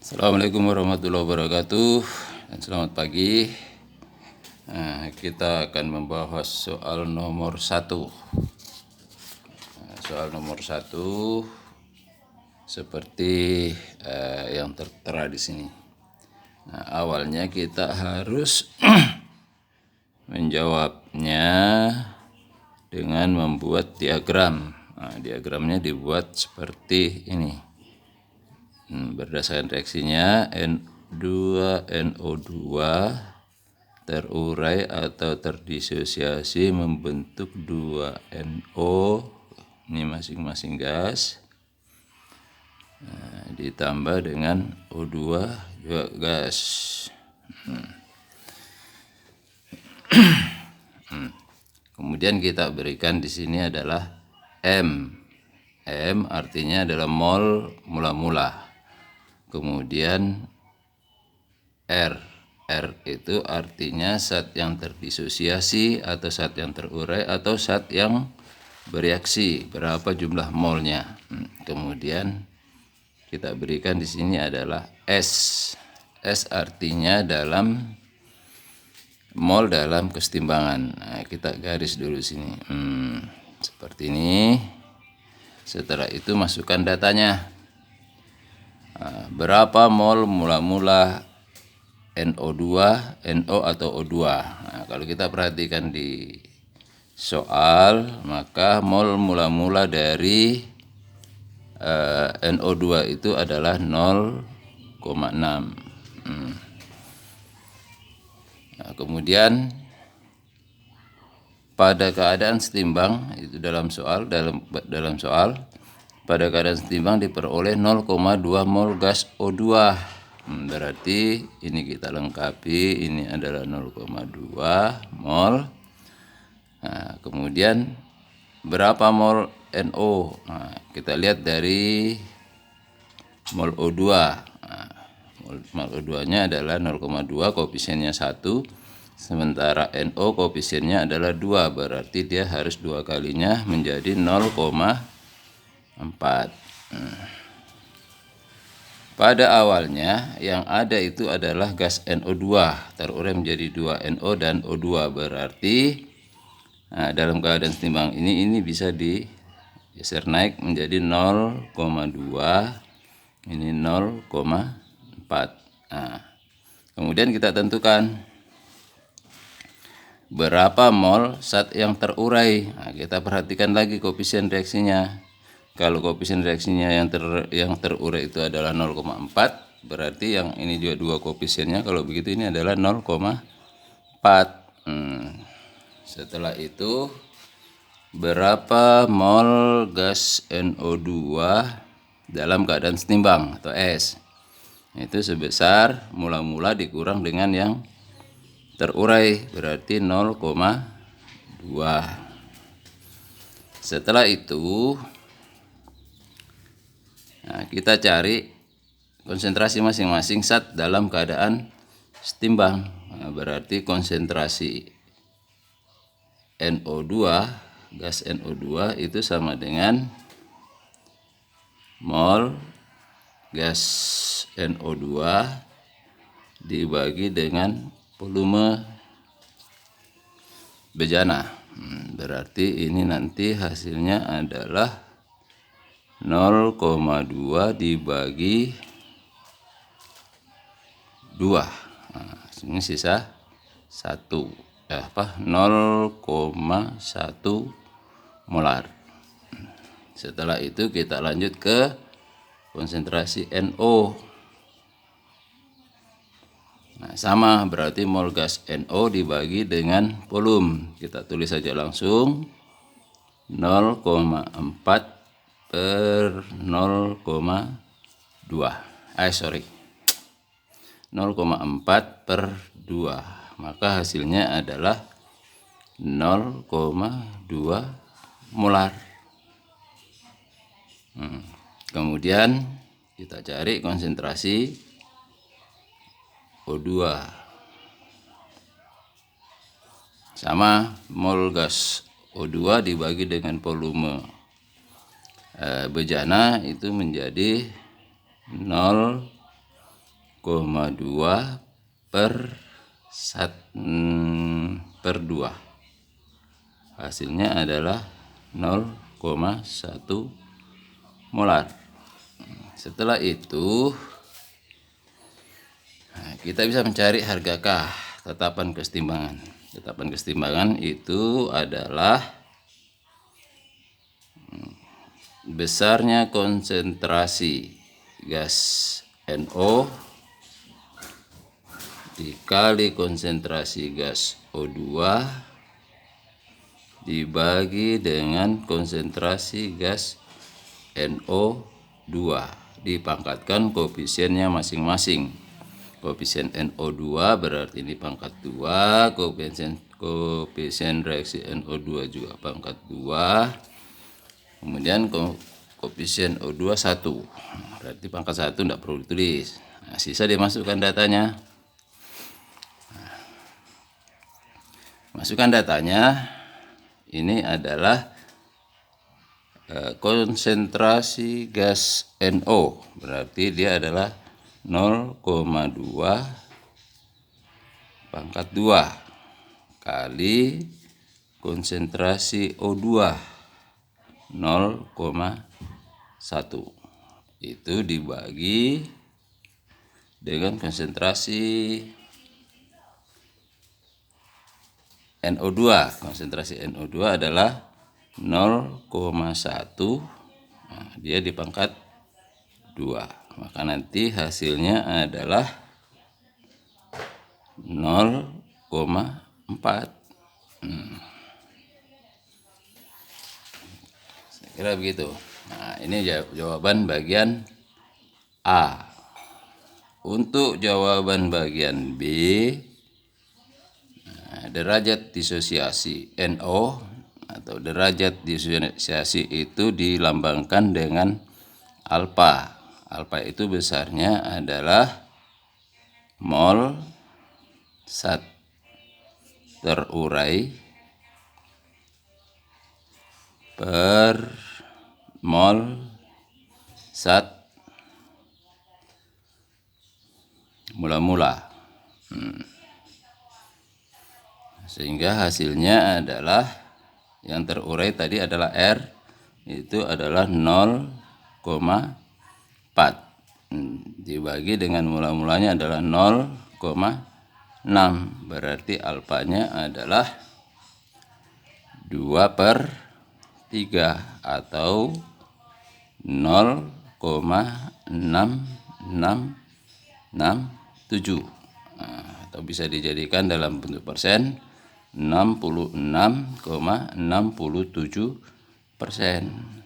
Assalamualaikum warahmatullahi wabarakatuh dan selamat pagi. Kita akan membahas soal nomor 1. Soal nomor 1 seperti yang tertera di sini. Awalnya kita harus menjawabnya dengan membuat diagram. Diagramnya dibuat seperti ini. Berdasarkan reaksinya N2NO2 terurai atau terdisosiasi membentuk 2NO, ini masing-masing gas, ditambah dengan O2 juga gas. Kemudian kita berikan di sini adalah M. M artinya adalah mol mula-mula. Kemudian R itu artinya zat yang terdisosiasi atau zat yang terurai atau zat yang bereaksi, berapa jumlah molnya. Kemudian kita berikan di sini adalah S. S artinya dalam mol dalam kesetimbangan. Kita garis dulu sini. Seperti ini. Setelah itu masukkan datanya. Berapa mol mula-mula NO2, NO atau O2. Kalau kita perhatikan di soal, maka mol mula-mula dari NO2 itu adalah 0,6. Kemudian pada keadaan setimbang itu dalam soal pada keadaan setimbang diperoleh 0,2 mol gas O2. Berarti ini kita lengkapi, ini adalah 0,2 mol. Kemudian berapa mol NO? Kita lihat dari mol O2. Mol O2-nya adalah 0,2, koefisiennya 1. Sementara NO koefisiennya adalah 2, berarti dia harus 2 kalinya menjadi 0,4. Pada awalnya yang ada itu adalah gas NO2 terurai menjadi 2NO dan O2, berarti dalam keadaan setimbang ini bisa digeser naik menjadi 0,2, ini 0,4. Kemudian kita tentukan berapa mol zat yang terurai. Kita perhatikan lagi koefisien reaksinya. Kalau koefisien reaksinya yang terurai itu adalah 0,4, berarti yang ini juga 2 koefisiennya. Kalau begitu ini adalah 0,4. Setelah itu berapa mol gas NO2 dalam keadaan setimbang atau S? Itu sebesar mula-mula dikurang dengan yang terurai, berarti 0,2. Setelah itu kita cari konsentrasi masing-masing zat dalam keadaan setimbang. Berarti konsentrasi NO2, gas NO2 itu sama dengan mol gas NO2 dibagi dengan volume bejana. Berarti ini nanti hasilnya adalah 0,2 dibagi 2. Ini sisa 1. 0,1 molar. Setelah itu kita lanjut ke konsentrasi NO. Sama, berarti mol gas NO dibagi dengan volume. Kita tulis saja langsung 0,4 per 0,2. 0,4 per 2. Maka hasilnya adalah 0,2 molar. Kemudian kita cari konsentrasi O2. Sama, mol gas O2 dibagi dengan volume bejana itu menjadi 0,2 per 2. Hasilnya adalah 0,1 molar. Setelah itu kita bisa mencari harga K, tetapan kesetimbangan. Tetapan kesetimbangan itu adalah besarnya konsentrasi gas NO dikali konsentrasi gas O2 dibagi dengan konsentrasi gas NO2 dipangkatkan koefisiennya masing-masing. Koefisien NO2 berarti ini pangkat 2, koefisien reaksi NO2 juga pangkat 2. Kemudian koefisien O2 1. Berarti pangkat 1 tidak perlu ditulis. Nah, sisa dimasukkan datanya. Masukkan datanya. Ini adalah konsentrasi gas NO. Berarti dia adalah 0,2 pangkat 2 kali konsentrasi O2 0,1. Itu dibagi dengan konsentrasi NO2. Konsentrasi NO2 adalah 0,1. Nah, dia di pangkat 2. Maka nanti hasilnya adalah 0,4. Saya kira begitu. Nah, ini jawaban bagian A. Untuk jawaban bagian B, derajat disosiasi NO atau derajat disosiasi itu dilambangkan dengan alfa. Alfa itu besarnya adalah mol zat terurai per mol zat mula-mula. Sehingga hasilnya adalah yang terurai tadi adalah R, itu adalah 0,4 dibagi dengan mula-mulanya adalah 0,6. Berarti alfanya adalah 2/3 atau 0,6667. Atau bisa dijadikan dalam bentuk persen 66,67%.